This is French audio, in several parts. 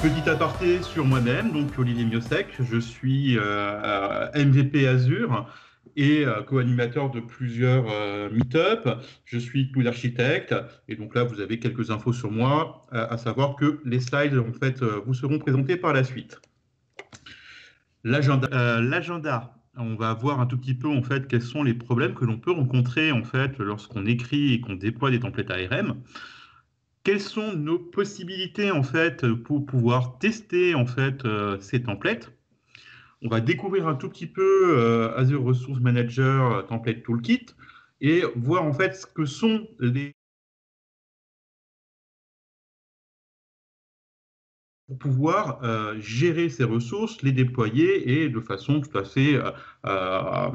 Petit aparté sur moi-même, donc Olivier Miosek, je suis MVP Azure et co-animateur de plusieurs meet-up. Je suis cloud architecte et donc là vous avez quelques infos sur moi, à savoir que les slides en fait vous seront présentés par la suite. L'agenda, on va voir un tout petit peu en fait quels sont les problèmes que l'on peut rencontrer en fait lorsqu'on écrit et qu'on déploie des templates ARM. Quelles sont nos possibilités en fait pour pouvoir tester en fait ces templates? On va découvrir un tout petit peu Azure Resource Manager Template Toolkit et voir en fait ce que sont les pour pouvoir gérer ces ressources, les déployer et de façon tout à fait dans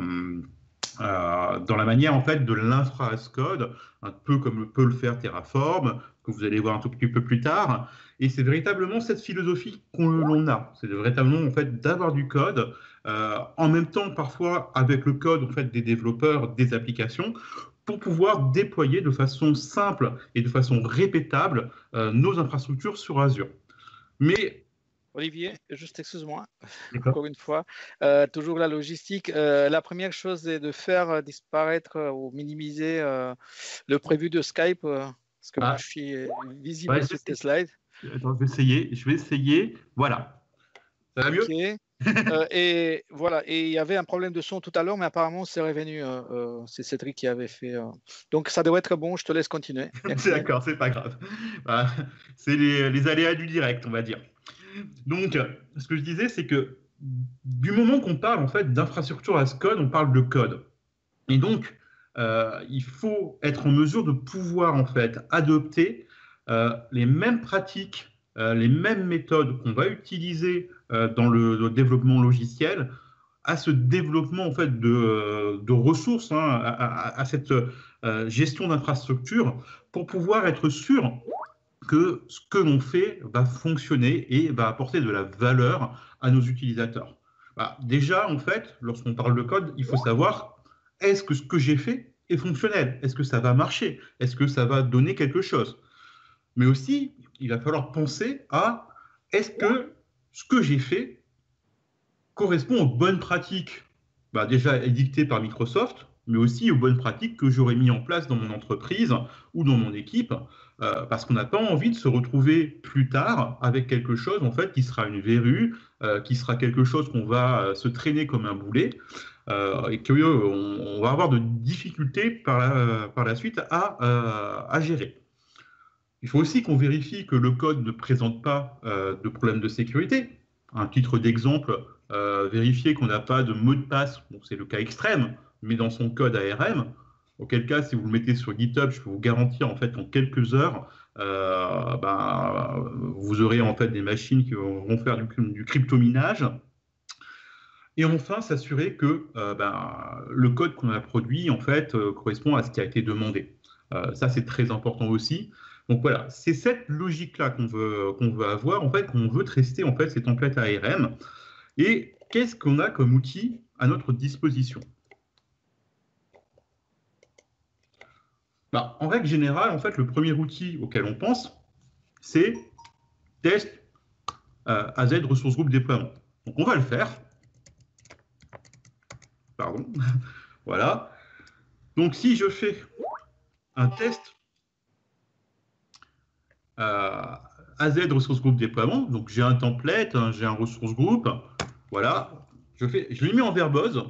la manière en fait de l'infra as code, un peu comme peut le faire Terraform, que vous allez voir un tout petit peu plus tard. Et c'est véritablement cette philosophie qu'on a. C'est véritablement en fait d'avoir du code, en même temps parfois avec le code en fait des développeurs des applications, pour pouvoir déployer de façon simple et de façon répétable nos infrastructures sur Azure. Mais Olivier, juste excuse-moi, d'accord. encore une fois, toujours la logistique. La première chose est de faire disparaître ou minimiser le prévu de Skype, parce que moi je suis visible Ouais, sur tes slides. attends, je vais essayer. Voilà. Ça va mieux? Ok. Et voilà, et il y avait un problème de son tout à l'heure, mais apparemment c'est revenu. C'est Cédric qui avait fait. Donc ça devrait être bon, je te laisse continuer. Merci. D'accord, c'est pas grave. Voilà. C'est les aléas du direct, on va dire. Donc, ce que je disais, c'est que du moment qu'on parle en fait d'infrastructure as code, on parle de code. Et donc, il faut être en mesure de pouvoir en fait adopter les mêmes pratiques, les mêmes méthodes qu'on va utiliser dans le développement logiciel à ce développement en fait de ressources, hein, à cette gestion d'infrastructure pour pouvoir être sûr que ce que l'on fait va fonctionner et va apporter de la valeur à nos utilisateurs. Bah, déjà, en fait, lorsqu'on parle de code, il faut savoir, est-ce que ce que j'ai fait est fonctionnel? Est-ce que ça va marcher? Est-ce que ça va donner quelque chose? Mais aussi, il va falloir penser à, est-ce que ce que j'ai fait correspond aux bonnes pratiques, bah, déjà édictées par Microsoft, mais aussi aux bonnes pratiques que j'aurais mis en place dans mon entreprise ou dans mon équipe, parce qu'on n'a pas envie de se retrouver plus tard avec quelque chose en fait qui sera une verrue, qui sera quelque chose qu'on va se traîner comme un boulet, et qu'on on va avoir de difficultés par la suite à gérer. Il faut aussi qu'on vérifie que le code ne présente pas de problème de sécurité. Un titre d'exemple, vérifier qu'on n'a pas de mot de passe, bon, c'est le cas extrême, mais dans son code ARM, auquel cas, si vous le mettez sur GitHub, je peux vous garantir en fait en quelques heures, vous aurez en fait des machines qui vont faire du crypto-minage. Et enfin, s'assurer que le code qu'on a produit en fait correspond à ce qui a été demandé. Ça, c'est très important aussi. Donc voilà, c'est cette logique-là qu'on veut avoir, en fait, qu'on veut tester en fait ces templates ARM. Et qu'est-ce qu'on a comme outil à notre disposition? Bah, en règle générale, en fait, le premier outil auquel on pense, c'est test AZ ressource groupe déploiement. Donc on va le faire. Pardon. Voilà. Donc si je fais un test AZ ressource groupe déploiement, donc j'ai un template, hein, j'ai un ressource groupe, voilà, je lui mets en verbose.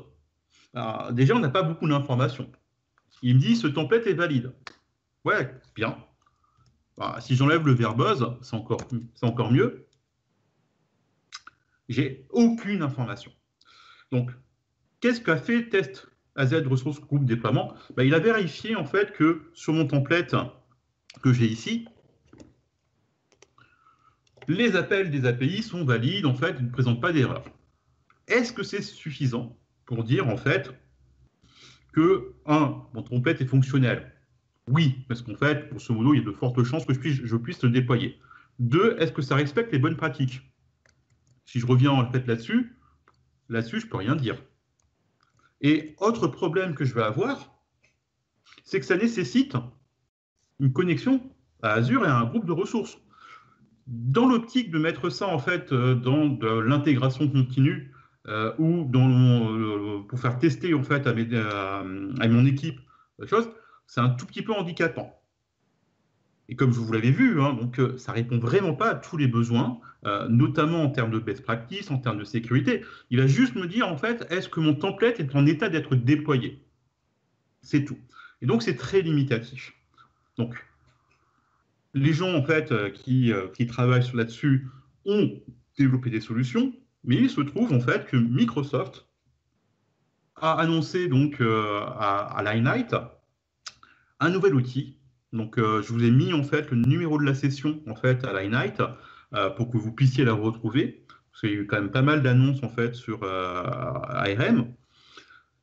Alors, déjà, on n'a pas beaucoup d'informations. Il me dit ce template est valide. Ouais, bien. Alors, si j'enlève le verbose, c'est encore mieux. J'ai aucune information. Donc, qu'est-ce qu'a fait test AZ ressource groupe déploiement? Il a vérifié en fait que sur mon template que j'ai ici, les appels des API sont valides, en fait, ils ne présentent pas d'erreur. Est-ce que c'est suffisant pour dire, en fait, que, mon template est fonctionnel? Oui, parce qu'en fait, grosso modo, il y a de fortes chances que je puisse le déployer. 2, est-ce que ça respecte les bonnes pratiques? Si je reviens en fait là-dessus, je peux rien dire. Et autre problème que je vais avoir, c'est que ça nécessite une connexion à Azure et à un groupe de ressources. Dans l'optique de mettre ça en fait dans de l'intégration continue ou pour faire tester en fait à mon équipe, chose, c'est un tout petit peu handicapant. Et comme je vous l'avais vu, hein, donc ça répond vraiment pas à tous les besoins, notamment en termes de best practice, en termes de sécurité. Il va juste me dire en fait, est-ce que mon template est en état d'être déployé? C'est tout. Et donc c'est très limitatif. Donc les gens en fait qui travaillent là-dessus ont développé des solutions, mais il se trouve en fait que Microsoft a annoncé donc à Limelight un nouvel outil. Donc je vous ai mis en fait le numéro de la session en fait à Limelight pour que vous puissiez la retrouver. Parce qu'il y a eu quand même pas mal d'annonces en fait sur ARM.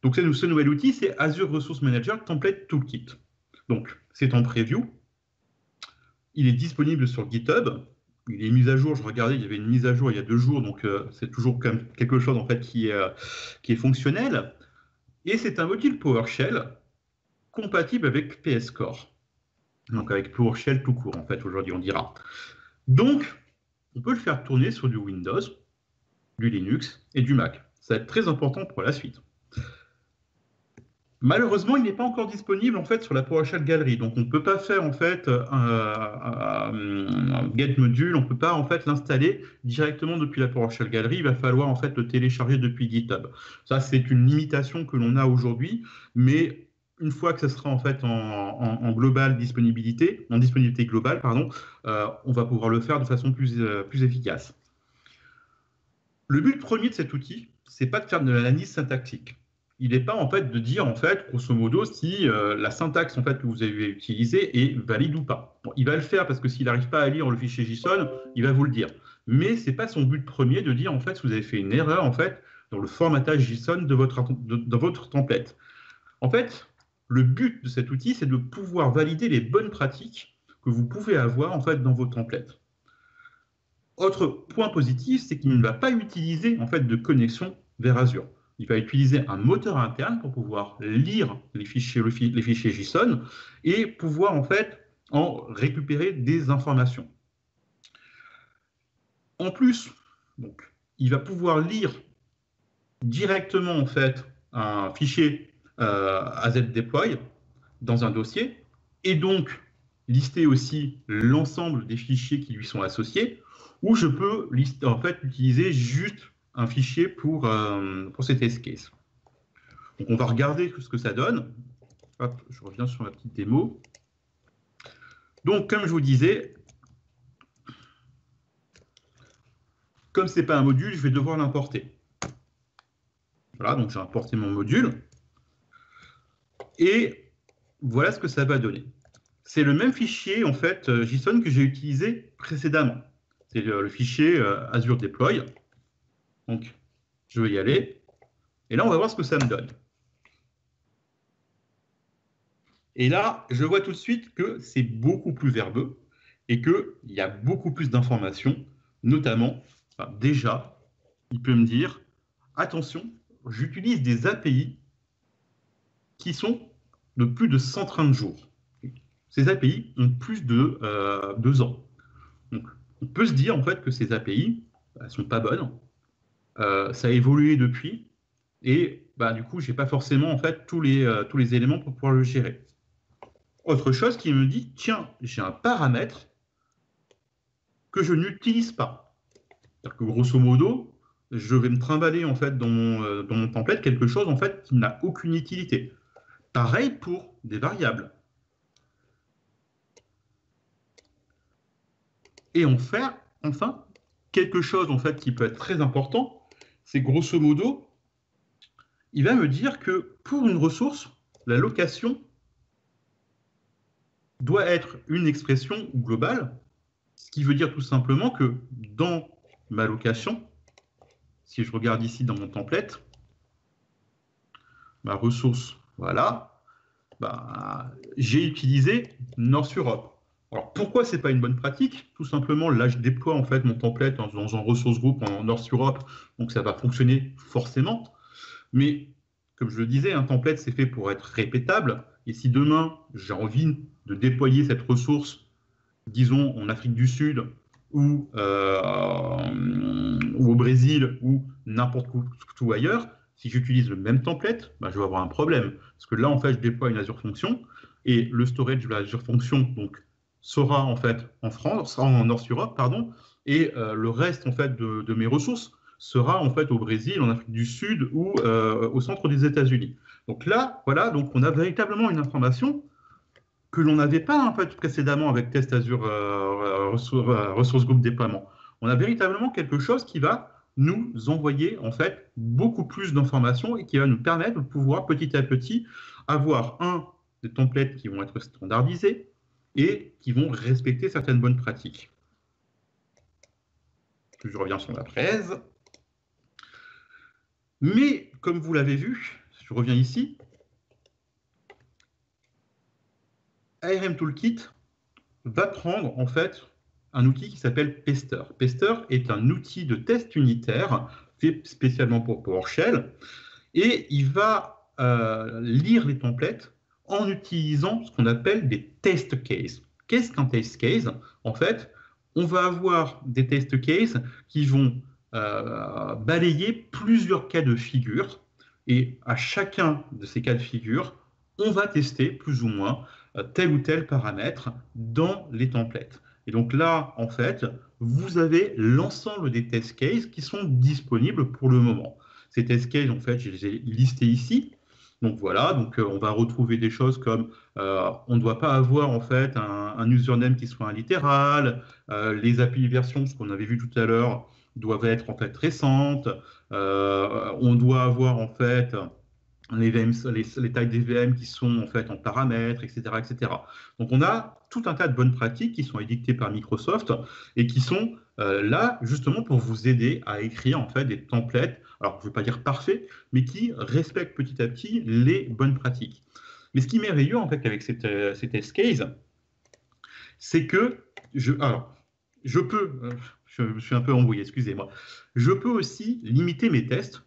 Donc ce nouvel outil, c'est Azure Resource Manager Template Toolkit. Donc c'est en preview. Il est disponible sur GitHub. Il est mis à jour. Je regardais, il y avait une mise à jour il y a 2 jours, donc c'est toujours quand même quelque chose en fait qui est fonctionnel. Et c'est un module PowerShell compatible avec PS Core. Donc avec PowerShell tout court en fait aujourd'hui on dira. Donc on peut le faire tourner sur du Windows, du Linux et du Mac. Ça va être très important pour la suite. Malheureusement, il n'est pas encore disponible en fait sur la PowerShell Gallery, donc on ne peut pas faire en fait un get module, on ne peut pas en fait l'installer directement depuis la PowerShell Gallery. Il va falloir en fait le télécharger depuis GitHub. Ça, c'est une limitation que l'on a aujourd'hui, mais une fois que ça sera en fait en disponibilité globale, pardon, on va pouvoir le faire de façon plus efficace. Le but premier de cet outil, c'est pas de faire de l'analyse syntaxique. Il n'est pas en fait de dire en fait grosso modo si la syntaxe en fait que vous avez utilisée est valide ou pas. Bon, il va le faire parce que s'il n'arrive pas à lire le fichier JSON, il va vous le dire. Mais c'est pas son but premier de dire en fait si vous avez fait une erreur en fait dans le formatage JSON de votre template. En fait, le but de cet outil, c'est de pouvoir valider les bonnes pratiques que vous pouvez avoir en fait dans vos templates. Autre point positif, c'est qu'il ne va pas utiliser en fait de connexion vers Azure. Il va utiliser un moteur interne pour pouvoir lire les fichiers JSON et pouvoir en fait en récupérer des informations. En plus, donc, il va pouvoir lire directement en fait un fichier AZDeploy dans un dossier et donc lister aussi l'ensemble des fichiers qui lui sont associés, ou je peux en fait utiliser juste un fichier pour ces test cases. Donc on va regarder ce que ça donne. Hop, je reviens sur ma petite démo. Donc comme je vous disais, comme ce n'est pas un module, je vais devoir l'importer. Voilà, donc j'ai importé mon module. Et voilà ce que ça va donner. C'est le même fichier en fait JSON que j'ai utilisé précédemment. C'est le fichier Azure Deploy. Donc, je vais y aller. Et là, on va voir ce que ça me donne. Et là, je vois tout de suite que c'est beaucoup plus verbeux et qu'il y a beaucoup plus d'informations, notamment, déjà, il peut me dire, attention, j'utilise des API qui sont de plus de 130 jours. Ces API ont plus de 2 ans. Donc, on peut se dire en fait que ces API, elles ne sont pas bonnes. Ça a évolué depuis. Et du coup, je n'ai pas forcément en fait tous les éléments pour pouvoir le gérer. Autre chose qui me dit, tiens, j'ai un paramètre que je n'utilise pas. C'est-à-dire que grosso modo, je vais me trimballer en fait dans mon template quelque chose en fait qui n'a aucune utilité. Pareil pour des variables. Et enfin, quelque chose en fait qui peut être très important, c'est grosso modo, il va me dire que pour une ressource, la location doit être une expression globale, ce qui veut dire tout simplement que dans ma location, si je regarde ici dans mon template, ma ressource, voilà, j'ai utilisé North Europe. Alors, pourquoi ce n'est pas une bonne pratique? Tout simplement, là, je déploie en fait mon template dans un ressource group en North Europe, donc ça va fonctionner forcément. Mais, comme je le disais, un template, c'est fait pour être répétable. Et si demain, j'ai envie de déployer cette ressource, disons, en Afrique du Sud ou au Brésil ou n'importe où ailleurs, si j'utilise le même template, je vais avoir un problème. Parce que là, en fait, je déploie une Azure Function et le storage de l'Azure Function donc, sera en fait en France, en North Europe, pardon, et le reste en fait de mes ressources sera en fait au Brésil, en Afrique du Sud ou au centre des États-Unis. Donc là, voilà, donc on a véritablement une information que l'on n'avait pas en fait précédemment avec Test Azure Ressource Group Déploiement. On a véritablement quelque chose qui va nous envoyer en fait beaucoup plus d'informations et qui va nous permettre de pouvoir petit à petit avoir des templates qui vont être standardisés et qui vont respecter certaines bonnes pratiques. Je reviens sur la presse. Mais comme vous l'avez vu, je reviens ici, ARM Toolkit va prendre en fait un outil qui s'appelle Pester. Pester est un outil de test unitaire fait spécialement pour PowerShell et il va lire les templates en utilisant ce qu'on appelle des test cases. Qu'est-ce qu'un test case? En fait, on va avoir des test cases qui vont balayer plusieurs cas de figure et à chacun de ces cas de figure, on va tester plus ou moins tel ou tel paramètre dans les templates. Et donc là, en fait, vous avez l'ensemble des test cases qui sont disponibles pour le moment. Ces test cases, en fait, je les ai listés ici. Donc voilà, donc on va retrouver des choses comme on ne doit pas avoir en fait un username qui soit un littéral, les API versions, ce qu'on avait vu tout à l'heure, doivent être en fait récentes, on doit avoir en fait les tailles des VM qui sont en fait en paramètres, etc., etc. Donc on a tout un tas de bonnes pratiques qui sont édictées par Microsoft et qui sont là justement pour vous aider à écrire en fait des templates, alors je ne veux pas dire parfaits, mais qui respectent petit à petit les bonnes pratiques. Mais ce qui est merveilleux en fait avec cette test case, c'est que je suis un peu embrouillé, excusez-moi. Je peux aussi limiter mes tests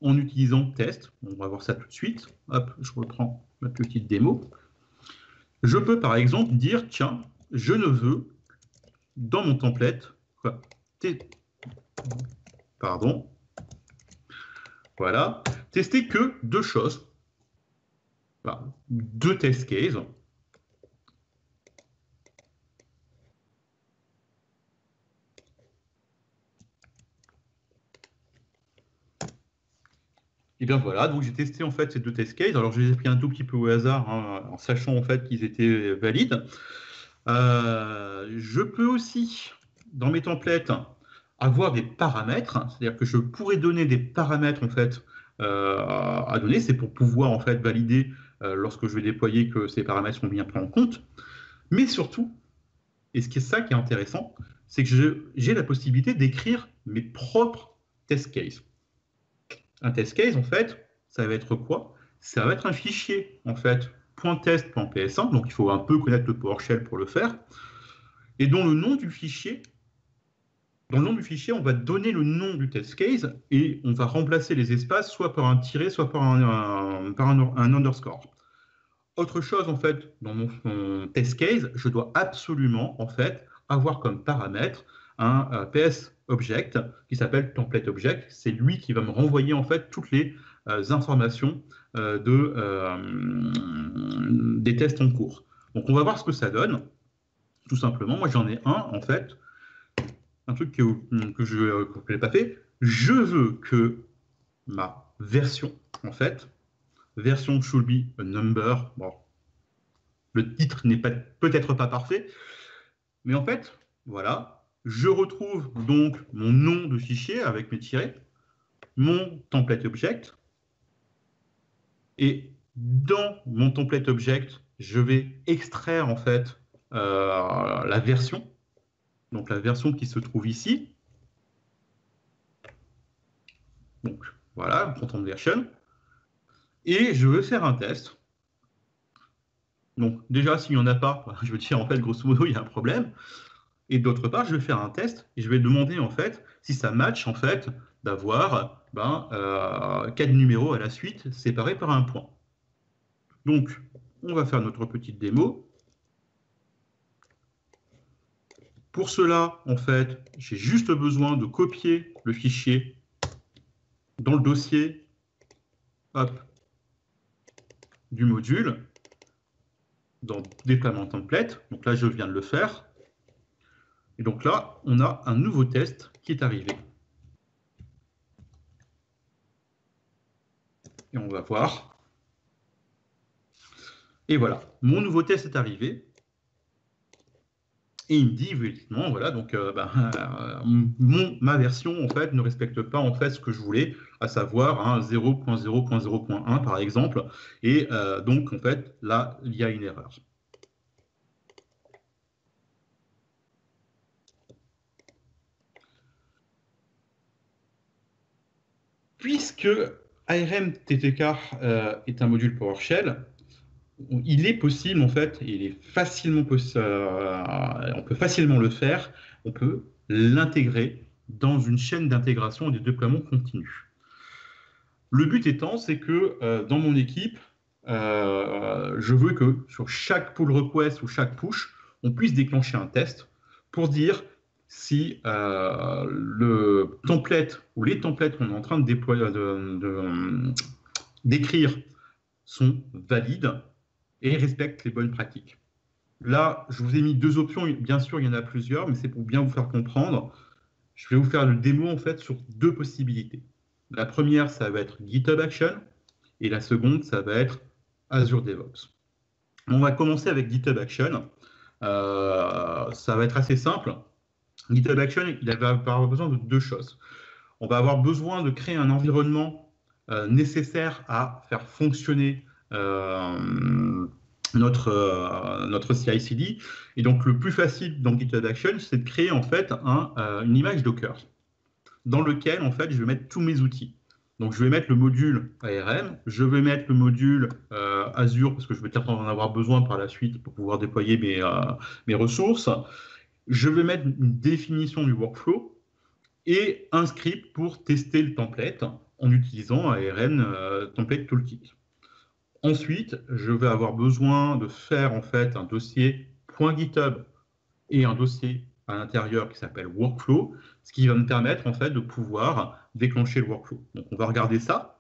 en utilisant test. On va voir ça tout de suite. Hop, je reprends ma petite démo. Je peux par exemple dire, tiens, je ne veux dans mon template, voilà, tester que deux choses. Voilà, deux test cases. Et bien voilà, donc j'ai testé en fait ces deux test cases. Alors je les ai pris un tout petit peu au hasard, hein, en sachant en fait qu'ils étaient valides. Je peux aussi, dans mes templates, avoir des paramètres, c'est-à-dire que je pourrais donner des paramètres en fait à donner. C'est pour pouvoir en fait valider lorsque je vais déployer que ces paramètres sont bien pris en compte. Mais surtout, et ce qui est ça qui est intéressant, c'est que j'ai la possibilité d'écrire mes propres test cases. Un test case, en fait, ça va être quoi? Ça va être un fichier, en fait, .test.ps1, donc il faut un peu connaître le PowerShell pour le faire, et dans le nom du fichier, on va donner le nom du test case et on va remplacer les espaces soit par un tiret, soit par un underscore. Autre chose, en fait, dans mon test case, je dois absolument, en fait, avoir comme paramètre un PS object qui s'appelle template object. C'est lui qui va me renvoyer, en fait, toutes les informations des tests en cours. Donc, on va voir ce que ça donne. Tout simplement, moi, j'en ai un, en fait, un truc que je n'ai pas fait. Je veux que ma version, en fait, version should be a number. Bon, le titre n'est peut-être pas parfait, mais en fait, voilà, je retrouve donc mon nom de fichier avec mes tirets, mon template object, et dans mon template object, je vais extraire en fait la version, donc la version qui se trouve ici. Donc voilà, content version, et je veux faire un test. Donc déjà, s'il n'y en a pas, je veux dire, en fait, grosso modo, il y a un problème. Et d'autre part, je vais faire un test et je vais demander, en fait, si ça match, en fait, d'avoir 4 numéros à la suite séparés par un point. Donc, on va faire notre petite démo. Pour cela, en fait, j'ai juste besoin de copier le fichier dans le dossier hop, du module, dans déploiement template. Donc là, je viens de le faire. Et donc là, on a un nouveau test qui est arrivé. Et on va voir. Et voilà, mon nouveau test est arrivé. Et il me dit effectivement, voilà, donc ma version en fait ne respecte pas en fait ce que je voulais, à savoir 0.0.0.1 par exemple. Et donc en fait là, il y a une erreur. Puisque ARM-TTK est un module PowerShell, il est possible en fait, il est facilement on peut facilement le faire, on peut l'intégrer dans une chaîne d'intégration et de déploiement continu. Le but étant, c'est que dans mon équipe, je veux que sur chaque pull request ou chaque push, on puisse déclencher un test pour dire si le template ou les templates qu'on est en train de déployer, d'écrire sont valides et respectent les bonnes pratiques. Là, je vous ai mis deux options. Bien sûr, il y en a plusieurs, mais c'est pour bien vous faire comprendre. Je vais vous faire le démo en fait sur deux possibilités. La première, ça va être GitHub Action, et la seconde, ça va être Azure DevOps. On va commencer avec GitHub Action. Ça va être assez simple. GitHub Action, il va avoir besoin de deux choses. On va avoir besoin de créer un environnement nécessaire à faire fonctionner notre CI/CD. Et donc, le plus facile dans GitHub Action, c'est de créer en fait une image Docker dans lequel en fait je vais mettre tous mes outils. Donc je vais mettre le module ARM, je vais mettre le module Azure parce que je vais peut-être en avoir besoin par la suite pour pouvoir déployer mes ressources. Je vais mettre une définition du workflow et un script pour tester le template en utilisant ARM Template Toolkit. Ensuite, je vais avoir besoin de faire en fait un dossier .github et un dossier à l'intérieur qui s'appelle workflow, ce qui va me permettre en fait de pouvoir déclencher le workflow. Donc on va regarder ça.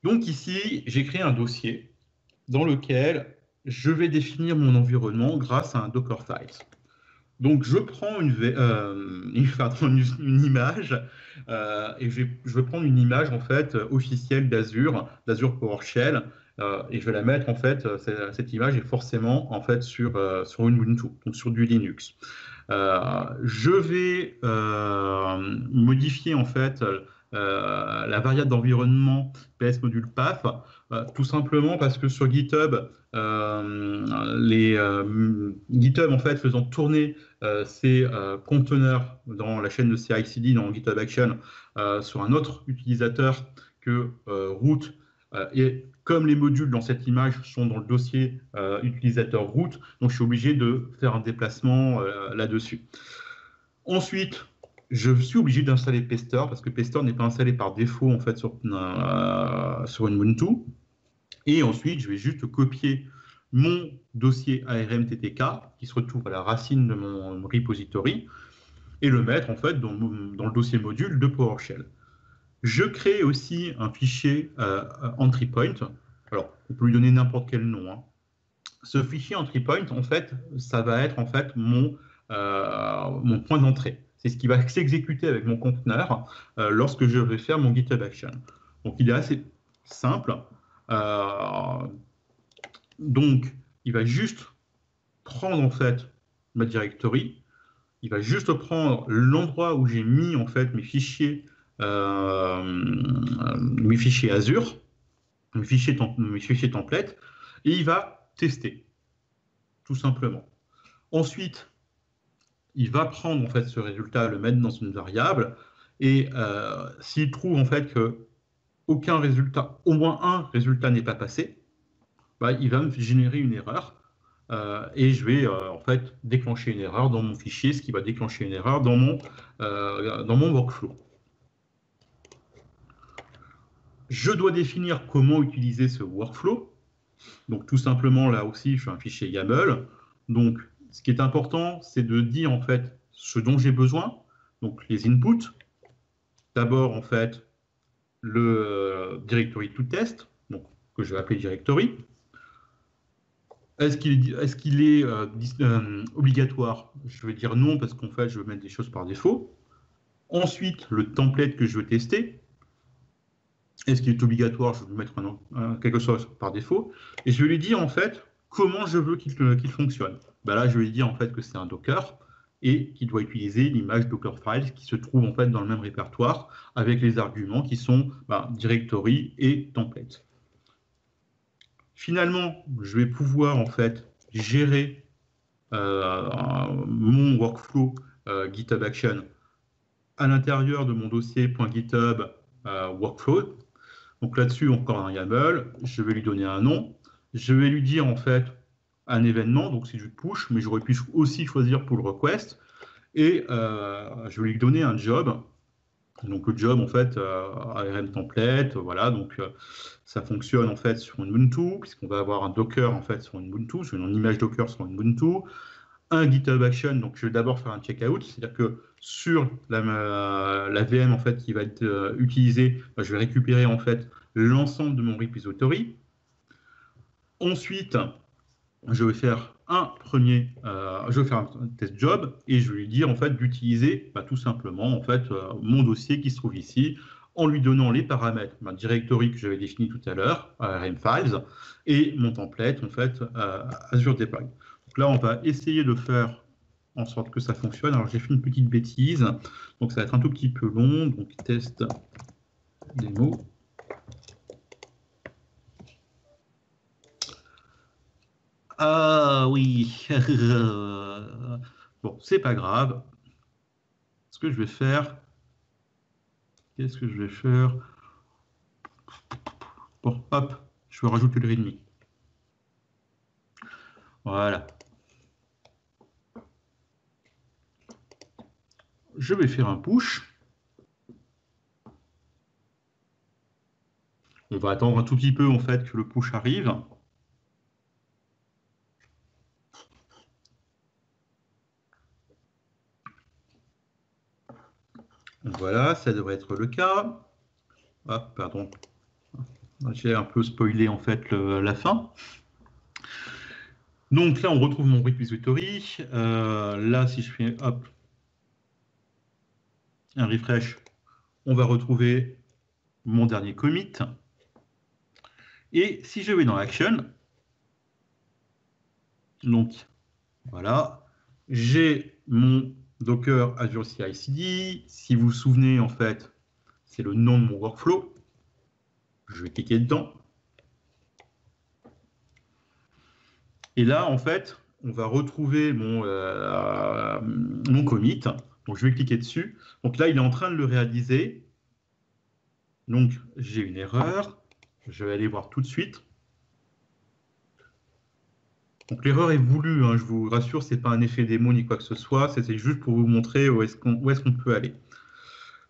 Donc ici, j'ai créé un dossier dans lequel je vais définir mon environnement grâce à un Dockerfile. Donc je prends une image et je vais prendre une image en fait officielle d'Azure PowerShell et je vais la mettre en fait cette image est forcément en fait sur Ubuntu, donc sur du Linux. Je vais modifier en fait la variable d'environnement PS module path, tout simplement parce que sur GitHub, GitHub en fait faisant tourner ces conteneurs dans la chaîne de CI/CD dans GitHub Action sur un autre utilisateur que root et comme les modules dans cette image sont dans le dossier utilisateur root, donc je suis obligé de faire un déplacement là-dessus. Ensuite, je suis obligé d'installer Pester parce que Pester n'est pas installé par défaut en fait sur Ubuntu. Et ensuite, je vais juste copier mon dossier ARM-TTK qui se retrouve à la racine de mon repository et le mettre en fait dans le dossier module de PowerShell. Je crée aussi un fichier entry point. Alors, on peut lui donner n'importe quel nom. Hein. Ce fichier entry point, en fait, ça va être en fait mon point d'entrée. C'est ce qui va s'exécuter avec mon conteneur lorsque je vais faire mon GitHub Action. Donc, il est assez simple. Donc, il va juste prendre en fait ma directory. Il va juste prendre l'endroit où j'ai mis en fait mes fichiers Azure, mes fichiers templates, et il va tester, tout simplement. Ensuite, il va prendre en fait ce résultat, le mettre dans une variable, et s'il trouve en fait que aucun résultat, au moins un résultat n'est pas passé, bah, il va me générer une erreur et je vais en fait déclencher une erreur dans mon fichier, ce qui va déclencher une erreur dans mon workflow. Je dois définir comment utiliser ce workflow. Donc tout simplement, là aussi, je fais un fichier YAML. Donc ce qui est important, c'est de dire en fait ce dont j'ai besoin. Donc les inputs. D'abord en fait le directory to test, donc, que je vais appeler directory. Est-ce qu'il est obligatoire? Je vais dire non parce qu'en fait je veux mettre des choses par défaut. Ensuite, le template que je veux tester. Est-ce qu'il est obligatoire? Je vais mettre quelque chose par défaut. Et je vais lui dire en fait comment je veux qu'il fonctionne. Ben là, je vais lui dire en fait que c'est un Docker et qu'il doit utiliser l'image Dockerfile qui se trouve en fait dans le même répertoire avec les arguments qui sont directory et template. Finalement, je vais pouvoir en fait gérer mon workflow GitHub Action à l'intérieur de mon dossier .github workflow. Donc là-dessus, encore un YAML, je vais lui donner un nom, je vais lui dire en fait un événement, donc c'est du push, mais j'aurais pu aussi choisir pull request, et je vais lui donner un job. Donc le job en fait ARM template, voilà, donc ça fonctionne en fait sur une Ubuntu, puisqu'on va avoir un Docker en fait sur une Ubuntu, sur une image Docker sur une Ubuntu, un GitHub Action, donc je vais d'abord faire un checkout, c'est-à-dire que sur la VM en fait qui va être utilisée, je vais récupérer en fait l'ensemble de mon repository. Ensuite, je vais faire je vais faire un test job et je vais lui dire en fait d'utiliser tout simplement en fait mon dossier qui se trouve ici en lui donnant les paramètres directory que j'avais défini tout à l'heure, ARM files, et mon template en fait Azure Deploy. Donc là, on va essayer de faire en sorte que ça fonctionne. Alors j'ai fait une petite bêtise, donc ça va être un tout petit peu long. Donc test démo. Ah oui. Bon, c'est pas grave. Ce que je vais faire, qu'est-ce que je vais faire? Bon, hop, je vais rajouter le readme. Voilà. Je vais faire un push. On va attendre un tout petit peu en fait que le push arrive. Voilà, ça devrait être le cas. Ah, pardon. J'ai un peu spoilé en fait la fin. Donc là, on retrouve mon repository. Là, si je fais hop, un refresh, on va retrouver mon dernier commit. Et si je vais dans Action, donc voilà, j'ai mon Docker Azure CI/CD. Si vous vous souvenez, en fait, c'est le nom de mon workflow. Je vais cliquer dedans. Et là, en fait, on va retrouver mon commit. Donc, je vais cliquer dessus. Donc là, il est en train de le réaliser. Donc, j'ai une erreur. Je vais aller voir tout de suite. Donc, l'erreur est voulue, hein, je vous rassure, ce n'est pas un effet démo ni quoi que ce soit. C'était juste pour vous montrer où est-ce qu'on peut aller.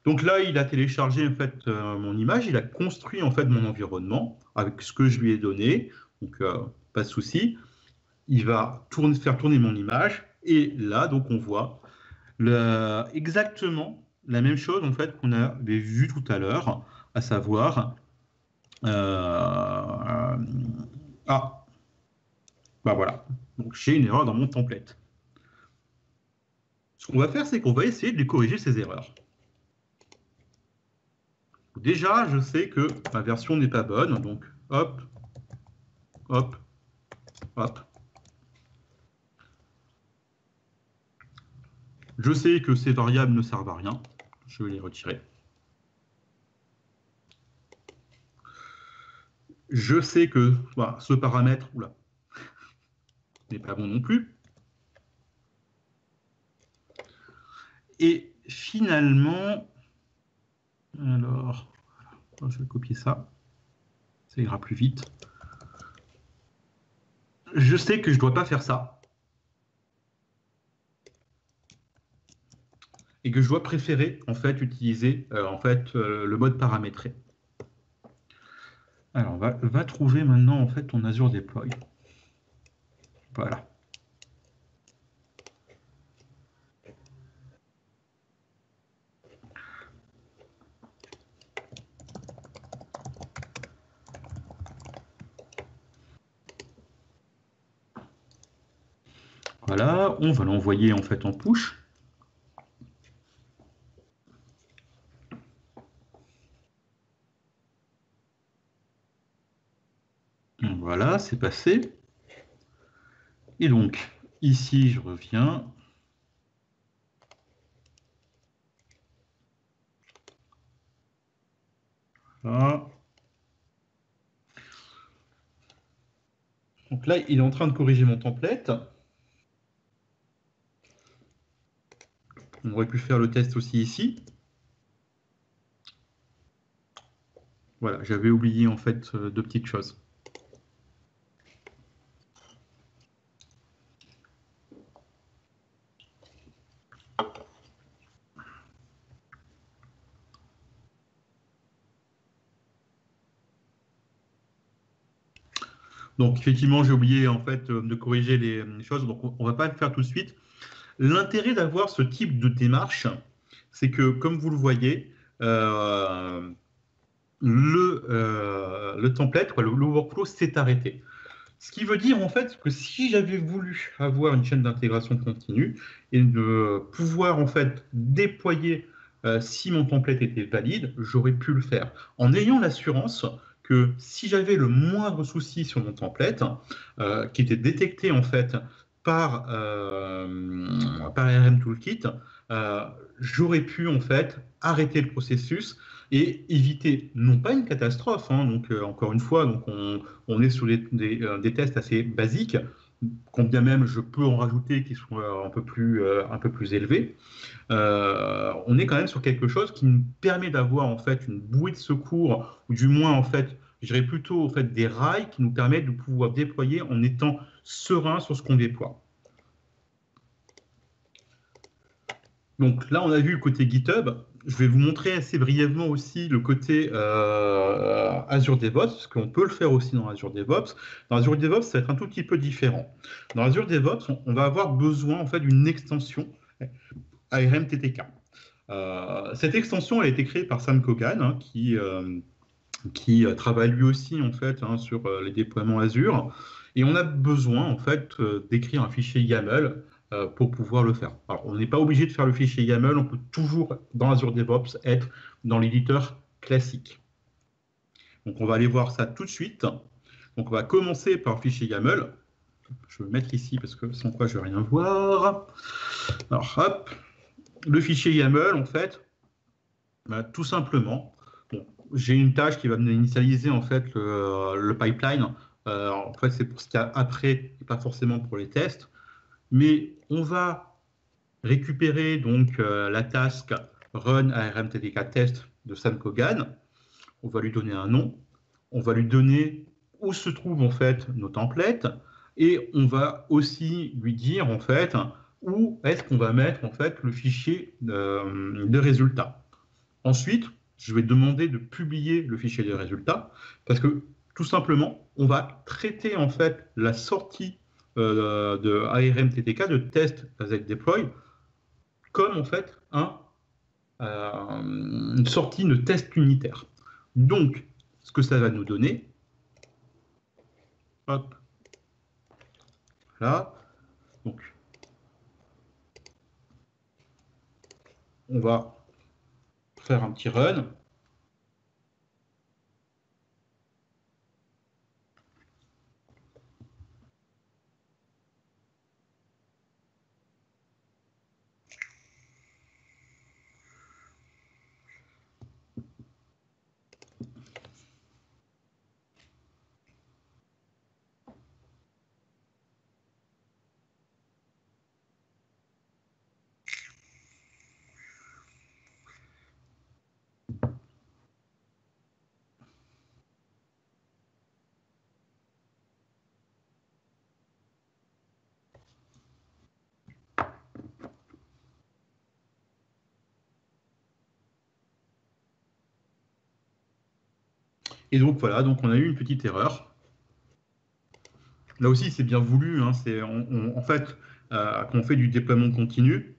Donc là, il a téléchargé en fait mon image, il a construit en fait mon environnement avec ce que je lui ai donné. Donc, pas de souci. Il va faire tourner mon image. Et là, donc, on voit exactement la même chose en fait qu'on avait vu tout à l'heure, à savoir bah voilà. Donc j'ai une erreur dans mon template. Ce qu'on va faire, c'est qu'on va essayer de lui corriger ces erreurs. Déjà, je sais que ma version n'est pas bonne, donc hop, hop, hop. Je sais que ces variables ne servent à rien. Je vais les retirer. Je sais que ce paramètre n'est pas bon non plus. Et finalement, alors, je vais copier ça. Ça ira plus vite. je sais que je dois pas faire ça et que je dois préférer en fait utiliser le mode paramétré. Alors, va trouver maintenant en fait ton Azure Deploy. Voilà. Voilà, on va l'envoyer en fait en push. Voilà, c'est passé. Et donc, ici, je reviens. Voilà. Donc là, il est en train de corriger mon template. On aurait pu faire le test aussi ici. Voilà, j'avais oublié en fait deux petites choses. Donc effectivement, j'ai oublié en fait de corriger les choses. Donc on va pas le faire tout de suite. L'intérêt d'avoir ce type de démarche, c'est que comme vous le voyez, euh, le template, quoi, le workflow s'est arrêté. Ce qui veut dire en fait que si j'avais voulu avoir une chaîne d'intégration continue et de pouvoir en fait déployer si mon template était valide, j'aurais pu le faire en ayant l'assurance que si j'avais le moindre souci sur mon template qui était détecté en fait par RM Toolkit, euh, j'aurais pu en fait arrêter le processus et éviter non pas une catastrophe, hein, donc encore une fois, donc on est sur des tests assez basiques, quand bien même je peux en rajouter qui sont un peu plus élevés. On est quand même sur quelque chose qui nous permet d'avoir en fait une bouée de secours, ou du moins en fait, je dirais plutôt en fait des rails qui nous permettent de pouvoir déployer en étant serein sur ce qu'on déploie. Donc là, on a vu le côté GitHub. Je vais vous montrer assez brièvement aussi le côté Azure DevOps, parce qu'on peut le faire aussi dans Azure DevOps. Dans Azure DevOps, ça va être un tout petit peu différent. Dans Azure DevOps, on va avoir besoin en fait d'une extension ARM TTK. Cette extension elle a été créée par Sam Kogan, hein, qui travaille lui aussi en fait hein, sur les déploiements Azure. Et on a besoin en fait d'écrire un fichier YAML pour pouvoir le faire. Alors, on n'est pas obligé de faire le fichier YAML, on peut toujours dans Azure DevOps être dans l'éditeur classique. Donc on va aller voir ça tout de suite. Donc on va commencer par le fichier YAML. Je vais le mettre ici parce que sans quoi je ne vais rien voir. Alors hop, le fichier YAML en fait, bah, tout simplement, bon, j'ai une tâche qui va initialiser en fait le pipeline. En fait, c'est pour ce qu'il y a après, et pas forcément pour les tests. Mais on va récupérer donc la task run ARMTDK test de Sam Kogan. On va lui donner un nom. On va lui donner où se trouvent en fait nos templates. Et on va aussi lui dire en fait où est-ce qu'on va mettre en fait le fichier de résultats. Ensuite, je vais demander de publier le fichier de résultats parce que tout simplement, on va traiter en fait la sortie de ARMTTK, de test avec deploy, comme en fait une sortie de test unitaire. Donc, ce que ça va nous donner, hop, là, donc on va faire un petit run. Et donc voilà, donc on a eu une petite erreur. Là aussi, c'est bien voulu. Hein, en fait, quand on fait du déploiement continu,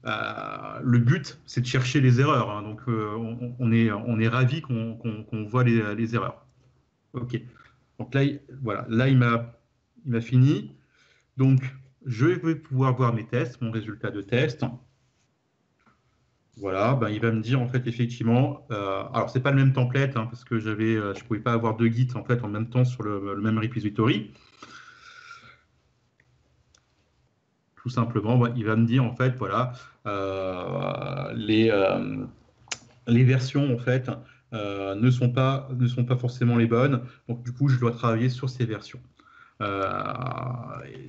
le but, c'est de chercher les erreurs. Hein, donc on est ravi qu'on voit les erreurs. OK. Donc là, voilà, là il m'a fini. Donc, je vais pouvoir voir mes tests, mon résultat de test. Voilà, ben, il va me dire en fait effectivement, alors c'est pas le même template hein, parce que je pouvais pas avoir deux Git en fait en même temps sur le même repository. Tout simplement, il va me dire en fait voilà les versions en fait ne sont pas forcément les bonnes. Donc du coup, je dois travailler sur ces versions.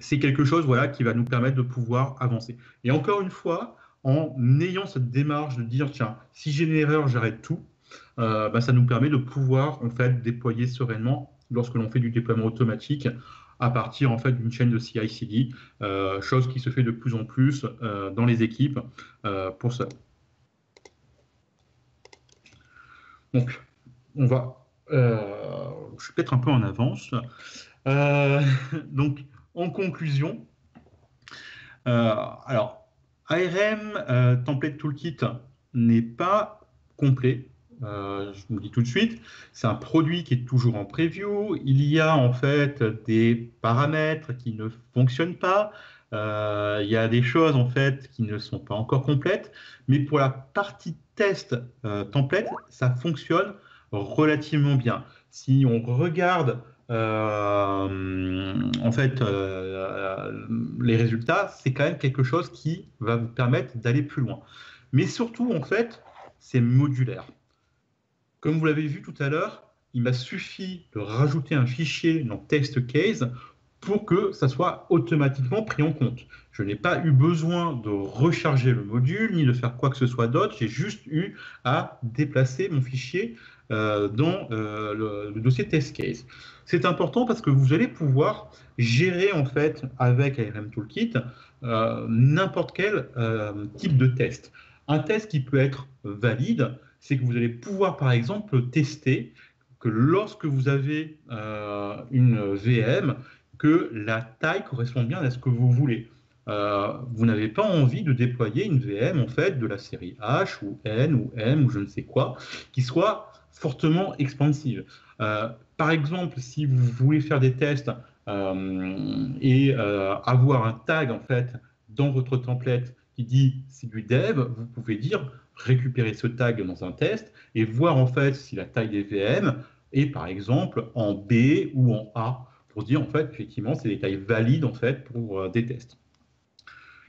C'est quelque chose voilà, qui va nous permettre de pouvoir avancer. Et encore une fois, en ayant cette démarche de dire, tiens, si j'ai une erreur, j'arrête tout, ça nous permet de pouvoir en fait, déployer sereinement lorsque l'on fait du déploiement automatique à partir en fait, d'une chaîne de CI/CD, chose qui se fait de plus en plus dans les équipes pour ça. Donc, on va... je suis peut-être un peu en avance. Donc, en conclusion, alors, ARM Template Toolkit n'est pas complet. Je vous le dis tout de suite, c'est un produit qui est toujours en preview. Il y a en fait des paramètres qui ne fonctionnent pas. Il y a des choses en fait qui ne sont pas encore complètes. Mais pour la partie test template, ça fonctionne relativement bien. Si on regarde en fait, les résultats, c'est quand même quelque chose qui va vous permettre d'aller plus loin. Mais surtout, en fait, c'est modulaire. Comme vous l'avez vu tout à l'heure, il m'a suffi de rajouter un fichier dans test case pour que ça soit automatiquement pris en compte. Je n'ai pas eu besoin de recharger le module ni de faire quoi que ce soit d'autre. J'ai juste eu à déplacer mon fichier dans le dossier test case. C'est important parce que vous allez pouvoir gérer en fait avec ARM Toolkit n'importe quel type de test. Un test qui peut être valide, c'est que vous allez pouvoir par exemple tester que lorsque vous avez une VM, que la taille correspond bien à ce que vous voulez. Vous n'avez pas envie de déployer une VM en fait de la série H ou N ou M ou je ne sais quoi qui soit fortement expansive. Par exemple, si vous voulez faire des tests et avoir un tag en fait dans votre template qui dit c'est du dev, vous pouvez dire récupérer ce tag dans un test et voir en fait si la taille des VM est par exemple en B ou en A pour dire en fait effectivement c'est des tailles valides en fait pour des tests.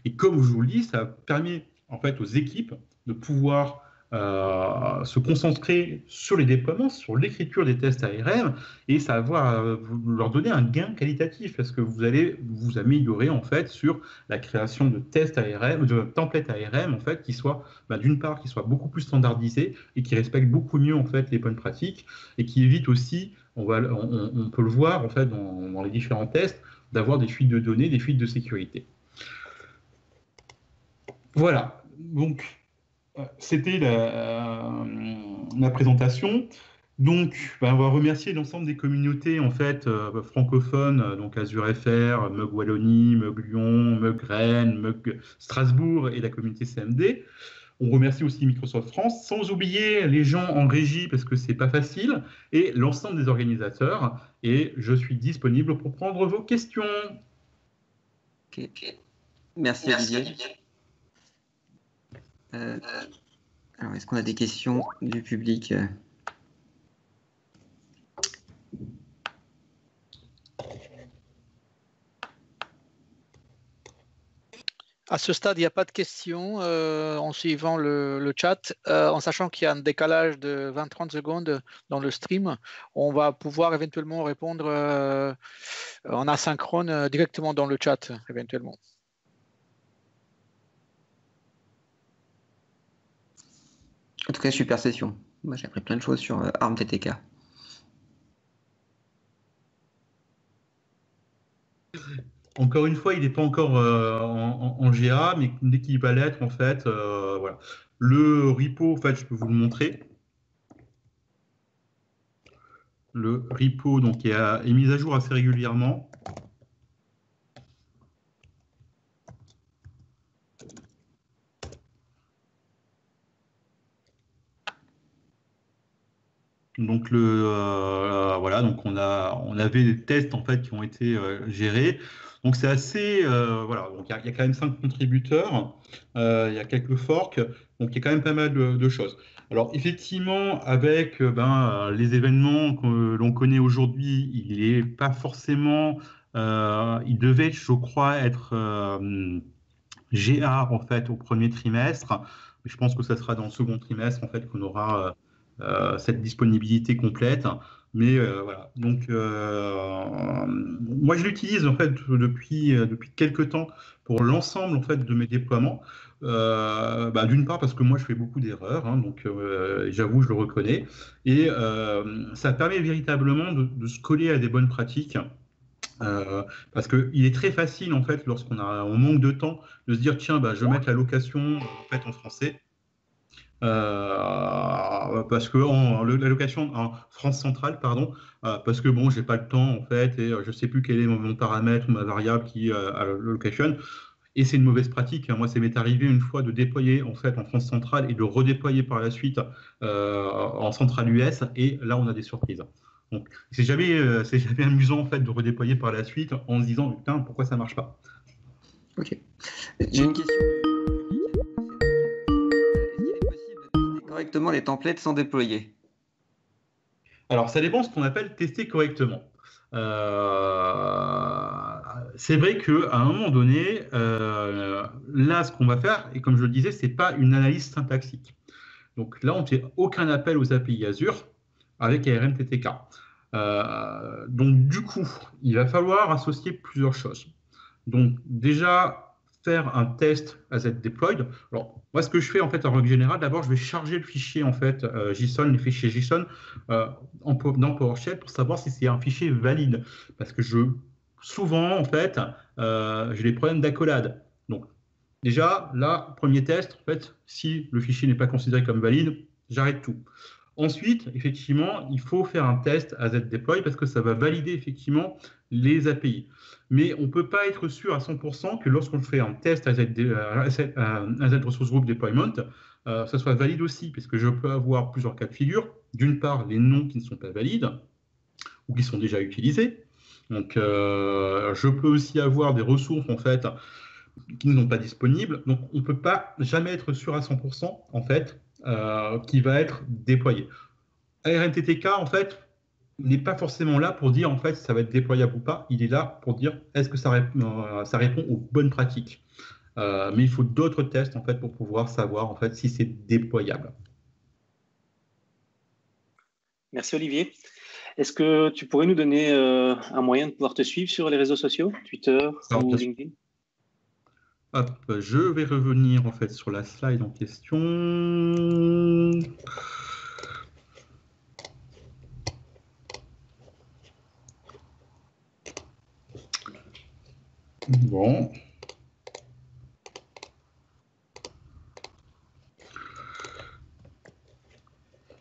Et comme je vous le dis, ça permet en fait aux équipes de pouvoir se concentrer sur les déploiements, sur l'écriture des tests ARM, et ça va leur donner un gain qualitatif parce que vous allez vous améliorer en fait sur la création de tests ARM, de templates ARM en fait qui soient d'une part qui soient beaucoup plus standardisés et qui respectent beaucoup mieux en fait les bonnes pratiques et qui évitent aussi, on peut le voir en fait dans les différents tests, d'avoir des fuites de données, des fuites de sécurité. Voilà, donc c'était la présentation. Donc, on va remercier l'ensemble des communautés en fait francophones, donc Azure FR, Mug Wallonie, Mug Lyon, Mug Rennes, Mug Strasbourg et la communauté CMD. On remercie aussi Microsoft France, sans oublier les gens en régie parce que c'est pas facile et l'ensemble des organisateurs. Et je suis disponible pour prendre vos questions. Okay. Merci Olivier. Alors, est-ce qu'on a des questions du public? À ce stade, il n'y a pas de questions en suivant le chat. En sachant qu'il y a un décalage de 20-30 secondes dans le stream, on va pouvoir éventuellement répondre en asynchrone directement dans le chat, éventuellement. En tout cas, super session. Moi, j'ai appris plein de choses sur ARM TTK. Encore une fois, il n'est pas encore en GA, mais dès qu'il va l'être, en fait, voilà. Le repo, en fait, je peux vous le montrer. le repo donc, est mis à jour assez régulièrement. Donc voilà, donc on avait des tests en fait qui ont été gérés. Donc c'est assez voilà, donc il y a quand même 5 contributeurs, il y a quelques forks, donc il y a quand même pas mal de choses. Alors effectivement, avec les événements que l'on connaît aujourd'hui, il est pas forcément, il devait, je crois, être GA en fait au premier trimestre. Je pense que ça sera dans le second trimestre en fait qu'on aura cette disponibilité complète. Mais voilà. Donc moi je l'utilise en fait depuis quelques temps pour l'ensemble en fait de mes déploiements. D'une part parce que moi je fais beaucoup d'erreurs, hein, donc j'avoue je le reconnais, et ça permet véritablement de se coller à des bonnes pratiques. Parce qu'il est très facile, en fait, on manque de temps, de se dire, tiens, je vais mettre la location en fait, en français. Parce que la location en France centrale, pardon, parce que bon, j'ai pas le temps, en fait, et je sais plus quel est mon paramètre ou ma variable qui a la location. Et c'est une mauvaise pratique, hein. Moi, ça m'est arrivé une fois de déployer en fait en France centrale et de redéployer par la suite en centrale US. Et là, on a des surprises. Donc, c'est jamais amusant en fait de redéployer par la suite en se disant putain, pourquoi ça marche pas? Ok. J'ai une question du public. Est-ce qu'il est possible de tester correctement les templates sans déployer? Alors, ça dépend de ce qu'on appelle tester correctement. C'est vrai qu'à un moment donné, là, ce qu'on va faire, et comme je le disais, c'est pas une analyse syntaxique. Donc là, on ne fait aucun appel aux API Azure avec ARMTTK. Donc du coup, il va falloir associer plusieurs choses. Donc déjà, faire un test as deployed. Alors moi, ce que je fais en fait en règle générale, d'abord, je vais charger le fichier en fait JSON, les fichiers JSON dans PowerShell pour savoir si c'est un fichier valide, parce que souvent en fait, j'ai des problèmes d'accolade. Donc déjà, là, premier test, en fait, si le fichier n'est pas considéré comme valide, j'arrête tout. Ensuite, effectivement, il faut faire un test as deploy parce que ça va valider effectivement les API. Mais on ne peut pas être sûr à 100% que lorsqu'on fait un test as Resource Group Deployment, ça soit valide aussi, parce que je peux avoir plusieurs cas de figure. D'une part, les noms qui ne sont pas valides ou qui sont déjà utilisés. Donc, je peux aussi avoir des ressources en fait qui ne sont pas disponibles. Donc, on ne peut pas jamais être sûr à 100% en fait qui va être déployé. ARMTTK en fait n'est pas forcément là pour dire en fait ça va être déployable ou pas. Il est là pour dire est-ce que ça répond aux bonnes pratiques. Mais il faut d'autres tests en fait pour pouvoir savoir en fait si c'est déployable. Merci Olivier. Est-ce que tu pourrais nous donner un moyen de pouvoir te suivre sur les réseaux sociaux, Twitter ou LinkedIn? Hop, je vais revenir en fait sur la slide en question. Bon.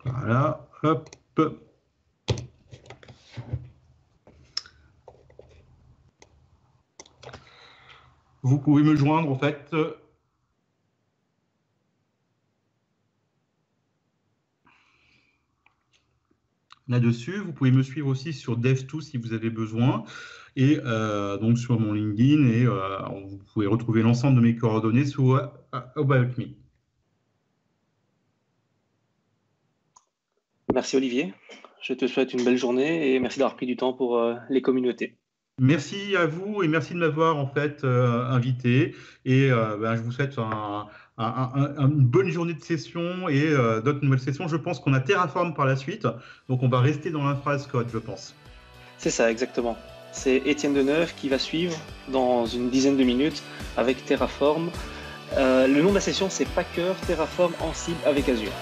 Voilà, hop. Vous pouvez me joindre en fait là-dessus. Vous pouvez me suivre aussi sur Dev2 si vous avez besoin, et donc sur mon LinkedIn, et vous pouvez retrouver l'ensemble de mes coordonnées sur About Me. Merci Olivier. Je te souhaite une belle journée et merci d'avoir pris du temps pour les communautés. Merci à vous et merci de m'avoir en fait invité, et je vous souhaite une bonne journée de session et d'autres nouvelles sessions. Je pense qu'on a Terraform par la suite, donc on va rester dans l'infra as code, je pense. C'est ça, exactement. C'est Étienne Deneuve qui va suivre dans une dizaine de minutes avec Terraform. Le nom de la session, c'est Packer Terraform Ansible avec Azure.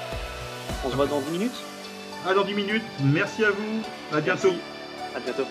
On se voit dans 10 minutes? Dans 10 minutes. Merci à vous. À bientôt. Merci. À bientôt.